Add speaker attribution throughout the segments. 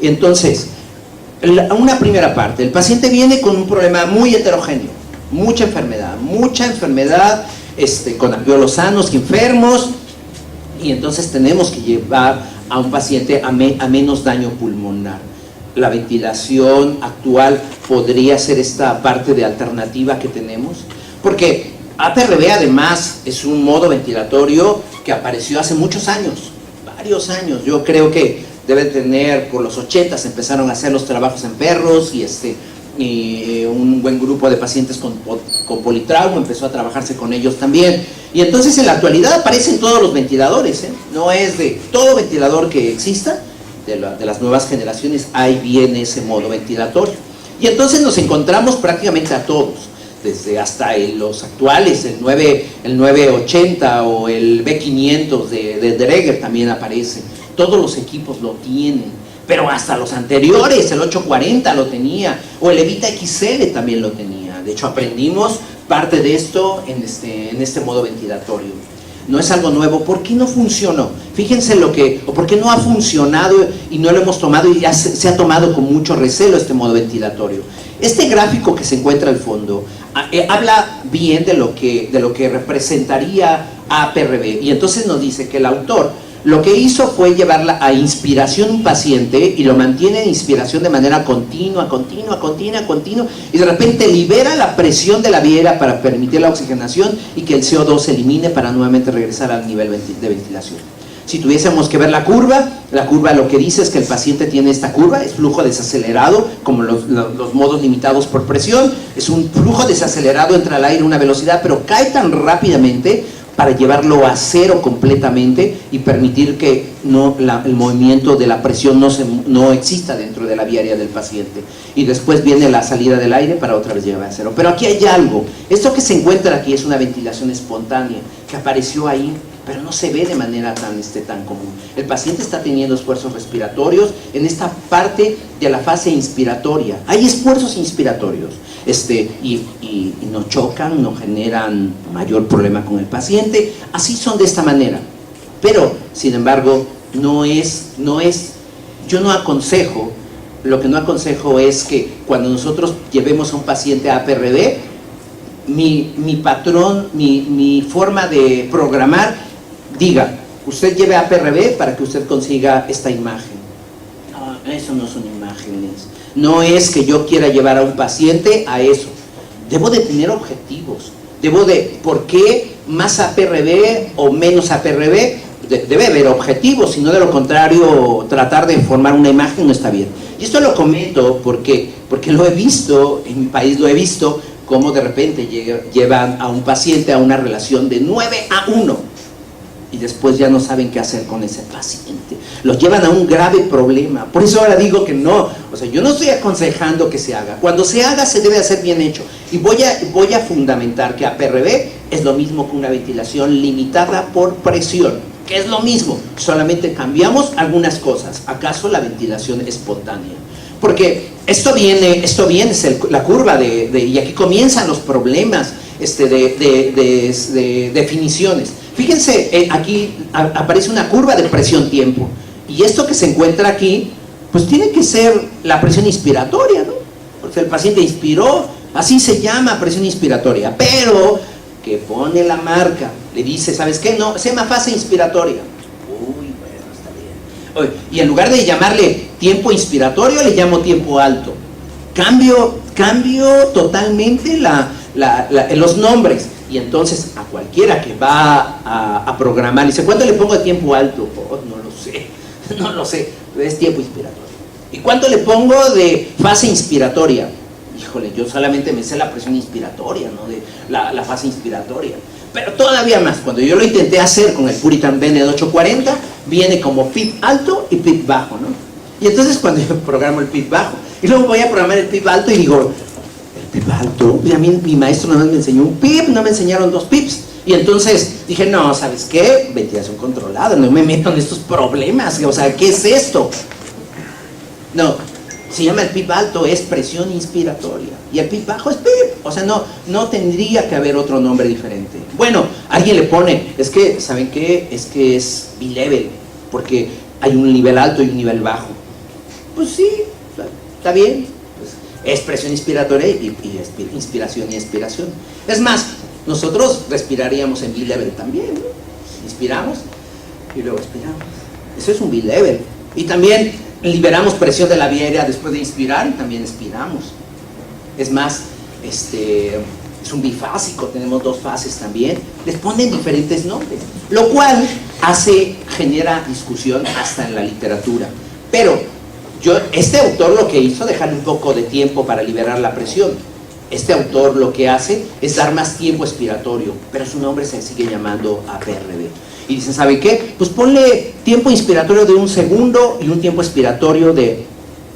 Speaker 1: Entonces, una primera parte, el paciente viene con un problema muy heterogéneo, mucha enfermedad, con alveolos sanos y enfermos, y entonces tenemos que llevar a un paciente a menos daño pulmonar. La ventilación actual podría ser esta parte de alternativa que tenemos, porque APRV además es un modo ventilatorio que apareció hace muchos años, varios años. Yo creo que debe tener, por los 80 se empezaron a hacer los trabajos en perros y un buen grupo de pacientes con politrauma empezó a trabajarse con ellos también. Y entonces en la actualidad aparecen todos los ventiladores, no es de todo ventilador que exista, de las nuevas generaciones, ahí viene ese modo ventilatorio. Y entonces nos encontramos prácticamente a todos, desde hasta los actuales, el 980 o el B500 de Dreger también aparece. Todos los equipos lo tienen, pero hasta los anteriores, el 840 lo tenía, o el Evita XL también lo tenía. De hecho, aprendimos parte de esto en este modo ventilatorio. No es algo nuevo. ¿Por qué no funcionó? Fíjense o por qué no ha funcionado y no lo hemos tomado y ya se ha tomado con mucho recelo este modo ventilatorio. Este gráfico que se encuentra al fondo habla bien de lo que representaría APRV, y entonces nos dice que el autor lo que hizo fue llevarla a inspiración un paciente y lo mantiene en inspiración de manera continua, y de repente libera la presión de la vía para permitir la oxigenación y que el CO2 se elimine para nuevamente regresar al nivel de ventilación. Si tuviésemos que ver la curva lo que dice es que el paciente tiene esta curva, es flujo desacelerado, como los modos limitados por presión, es un flujo desacelerado, entra al aire a una velocidad, pero cae tan rápidamente para llevarlo a cero completamente y permitir que el movimiento de la presión no exista dentro de la vía aérea del paciente. Y después viene la salida del aire para otra vez llevar a cero. Pero aquí hay algo. Esto que se encuentra aquí es una ventilación espontánea que apareció ahí, pero no se ve de manera tan común. El paciente está teniendo esfuerzos respiratorios en esta parte de la fase inspiratoria. Hay esfuerzos inspiratorios y no chocan, no generan mayor problema con el paciente. Así son de esta manera. Pero, sin embargo, yo no aconsejo, lo que no aconsejo es que cuando nosotros llevemos a un paciente a APRV, mi patrón, mi forma de programar, diga, usted lleve a APRV para que usted consiga esta imagen. No, eso no son imágenes. No es que yo quiera llevar a un paciente a eso. Debo de tener objetivos. ¿Por qué más APRV o menos APRV? Debe haber objetivos, si no de lo contrario, tratar de formar una imagen no está bien. Y esto lo comento porque lo he visto, en mi país lo he visto, cómo de repente llevan a un paciente a una relación de 9-1 y después ya no saben qué hacer con ese paciente. Los llevan a un grave problema. Por eso ahora digo que no, yo no estoy aconsejando que se haga. Cuando se haga se debe hacer bien hecho. Y voy a fundamentar que APRV es lo mismo que una ventilación limitada por presión, que es lo mismo, solamente cambiamos algunas cosas. ¿Acaso la ventilación espontánea? Porque esto viene es la curva y aquí comienzan los problemas de definiciones. Fíjense, aquí aparece una curva de presión-tiempo, y esto que se encuentra aquí, pues tiene que ser la presión inspiratoria, ¿no? Porque el paciente inspiró, así se llama presión inspiratoria, pero que pone la marca, le dice, ¿sabes qué? No, se llama fase inspiratoria. Uy, bueno, está bien. Y en lugar de llamarle tiempo inspiratorio, le llamo tiempo alto. Cambio totalmente los nombres. Y entonces a cualquiera que va a programar, dice, ¿cuánto le pongo de tiempo alto? Oh, no lo sé, es tiempo inspiratorio. ¿Y cuánto le pongo de fase inspiratoria? Híjole, yo solamente me sé la presión inspiratoria, ¿no? De la fase inspiratoria. Pero todavía más, cuando yo lo intenté hacer con el Puritan Bennett 840, viene como PIP alto y PIP bajo, ¿no? Y entonces cuando yo programo el PIP bajo, y luego voy a programar el PIP alto y digo, el PIP alto, y a mí mi maestro nada más me enseñó un PIP, no me enseñaron 2 PIPs. Y entonces dije, no, ¿sabes qué? Ventilación controlada, no me meto en estos problemas, o sea, ¿qué es esto? No, se llama el PIP alto, es presión inspiratoria, y el PIP bajo es PIP, o sea, no tendría que haber otro nombre diferente. Bueno, alguien le pone, es que, ¿saben qué? Es que es bilevel, porque hay un nivel alto y un nivel bajo. pues sí, está bien. Pues, expresión inspiratoria y inspiración y expiración. Es más, nosotros respiraríamos en B-level también, ¿no? Inspiramos y luego expiramos. Eso es un B-level. Y también liberamos presión de la vía aérea después de inspirar y también expiramos. Es más, es un bifásico, tenemos 2 fases también. Les ponen diferentes nombres, lo cual genera discusión hasta en la literatura. Pero este autor lo que hizo, dejarle un poco de tiempo para liberar la presión. Este autor lo que hace es dar más tiempo expiratorio, pero su nombre se sigue llamando APRB. Y dicen, ¿sabe qué? Pues ponle tiempo inspiratorio de 1 segundo y un tiempo expiratorio de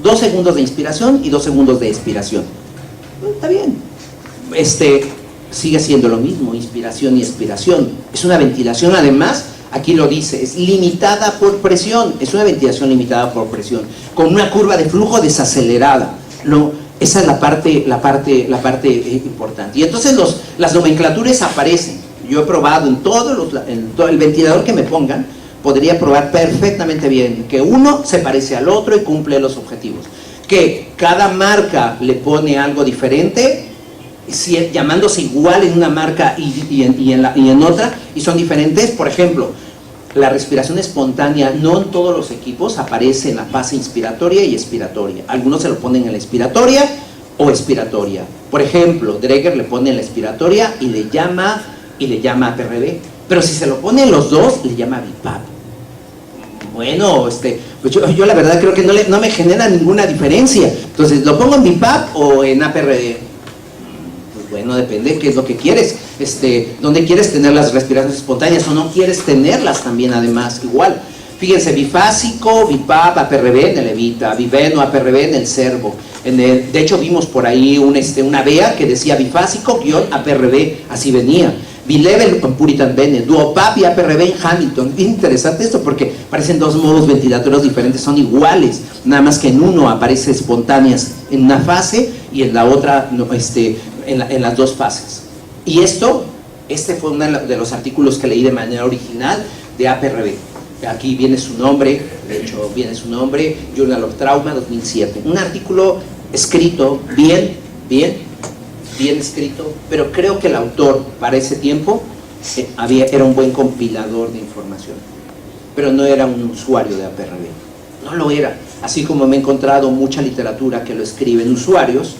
Speaker 1: 2 segundos de inspiración y 2 segundos de expiración. Está bien. Sigue siendo lo mismo, inspiración y expiración. Es una ventilación, además, aquí lo dice, es limitada por presión. Es una ventilación limitada por presión, con una curva de flujo desacelerada. Esa es la parte importante. Y entonces las nomenclaturas aparecen. Yo he probado en todo el ventilador que me pongan, podría probar perfectamente bien que uno se parece al otro y cumple los objetivos. Que cada marca le pone algo diferente, llamándose igual en una marca y en otra, y son diferentes. Por ejemplo, la respiración espontánea no en todos los equipos aparece en la fase inspiratoria y expiratoria. Algunos se lo ponen en la inspiratoria o expiratoria. Por ejemplo, Dreger le pone en la expiratoria y le llama APRB, pero si se lo pone en los dos, le llama BiPAP. Bueno, pues yo la verdad creo que no me genera ninguna diferencia. Entonces, ¿lo pongo en BiPAP o en APRB? Pues bueno, depende qué es lo que quieres. ¿Dónde quieres tener las respiraciones espontáneas o no quieres tenerlas también, además? Igual. Fíjense, bifásico, BiPAP, APRB en el Evita, Viveno, APRB en el Servo. De hecho, vimos por ahí una vea que decía bifásico-APRB, así venía. B-level con Puritan Bennett, Duopap y APRB en Hamilton. Bien interesante esto porque parecen 2 modos ventilatorios diferentes, son iguales, nada más que en uno aparece espontáneas en una fase y en la otra en las 2 fases. Y este fue uno de los artículos que leí de manera original de APRB. Aquí viene su nombre, de hecho viene su nombre, Journal of Trauma 2007. Un artículo escrito bien escrito, pero creo que el autor para ese tiempo era un buen compilador de información, pero no era un usuario de APRB, no lo era, así como me he encontrado mucha literatura que lo escriben usuarios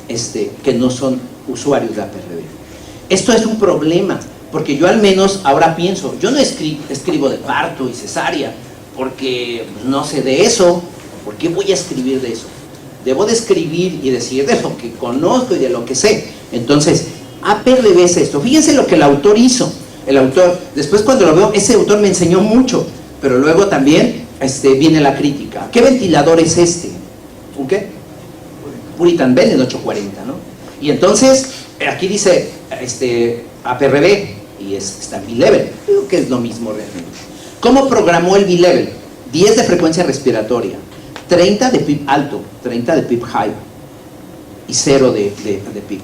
Speaker 1: que no son usuarios de APRB. Esto es un problema, porque yo al menos ahora pienso, yo no escribo de parto y cesárea, porque no sé de eso. ¿Por qué voy a escribir de eso? Debo de escribir y decir de lo que conozco y de lo que sé. Entonces, APRB es esto. Fíjense lo que el autor hizo. El autor, después cuando lo veo, ese autor me enseñó mucho, pero luego también viene la crítica. ¿Qué ventilador es este? ¿Un qué? Puritan Bennett 840, ¿no? Y entonces, aquí dice APRB y está en B-level. Creo que es lo mismo realmente. ¿Cómo programó el B-level? 10 de frecuencia respiratoria, 30 de PIP alto, 30 de PIP high y 0 de PIP.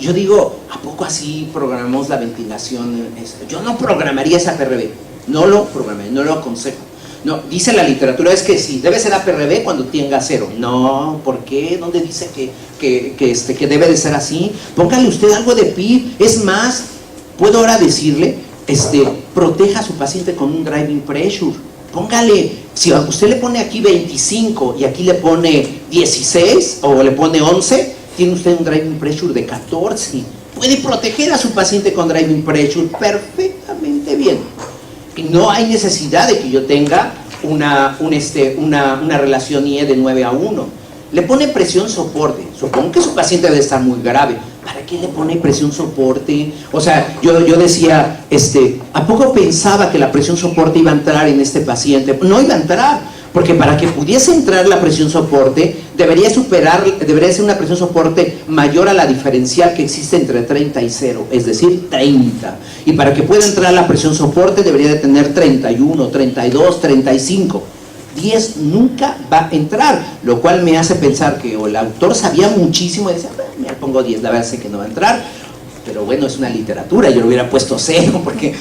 Speaker 1: Yo digo, ¿a poco así programamos la ventilación? Yo no programaría esa APRB, no lo programé, no lo aconsejo. No, dice la literatura, es que sí, debe ser APRB cuando tenga 0. No, ¿por qué? ¿Dónde dice que debe de ser así? Póngale usted algo de PIP. Es más, puedo ahora decirle, proteja a su paciente con un driving pressure. Póngale, si usted le pone aquí 25 y aquí le pone 16 o le pone 11, tiene usted un driving pressure de 14. Puede proteger a su paciente con driving pressure perfectamente bien. Y no hay necesidad de que yo tenga una relación IE de 9:1. Le pone presión soporte. Supongo que su paciente debe estar muy grave. ¿Para qué le pone presión soporte? O sea, yo decía, ¿a poco pensaba que la presión soporte iba a entrar en este paciente? No iba a entrar, porque para que pudiese entrar la presión soporte, debería ser una presión soporte mayor a la diferencial que existe entre 30 y 0, es decir, 30. Y para que pueda entrar la presión soporte, debería de tener 31, 32, 35. 10 nunca va a entrar, lo cual me hace pensar que el autor sabía muchísimo y decía, me pongo 10, la verdad sé que no va a entrar, pero bueno, es una literatura, yo le hubiera puesto 0 porque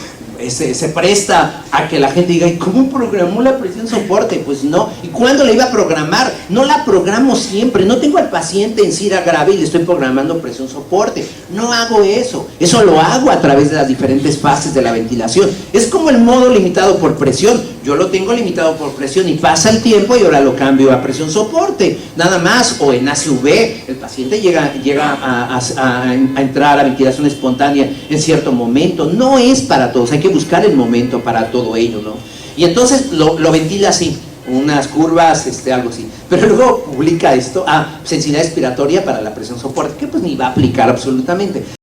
Speaker 1: se presta a que la gente diga, ¿y cómo programó la presión soporte? Pues no. ¿Y cuándo la iba a programar? No la programo siempre. No tengo al paciente en SIRA grave y le estoy programando presión soporte. No hago eso. Eso lo hago a través de las diferentes fases de la ventilación. Es como el modo limitado por presión. Yo lo tengo limitado por presión y pasa el tiempo y ahora lo cambio a presión soporte. Nada más. O en ACV, el paciente llega a entrar a ventilación espontánea en cierto momento. No es para todos. Hay que buscar el momento para todo ello, ¿no? Y entonces lo ventila así, unas curvas, algo así. Pero luego publica esto, sensibilidad expiratoria para la presión soporte, que pues ni va a aplicar absolutamente.